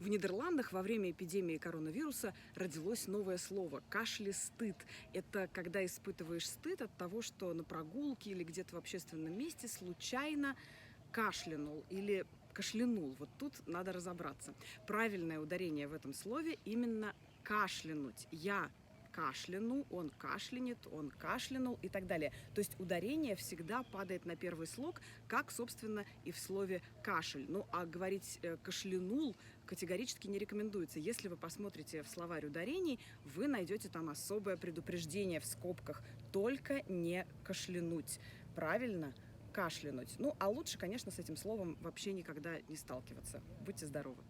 В Нидерландах во время эпидемии коронавируса родилось новое слово – кашлестыд. Это когда испытываешь стыд от того, что на прогулке или где-то в общественном месте случайно кашлянул или кашлянул. Вот тут надо разобраться. Правильное ударение в этом слове именно кашлянуть. Я кашляну, он кашлянет, он кашлянул и так далее. То есть ударение всегда падает на первый слог, как, собственно, и в слове кашель. Ну, а говорить кашлянул категорически не рекомендуется. Если вы посмотрите в словарь ударений, вы найдете там особое предупреждение в скобках. Только не кашлянуть. Правильно? Кашлянуть. Ну, а лучше, конечно, с этим словом вообще никогда не сталкиваться. Будьте здоровы.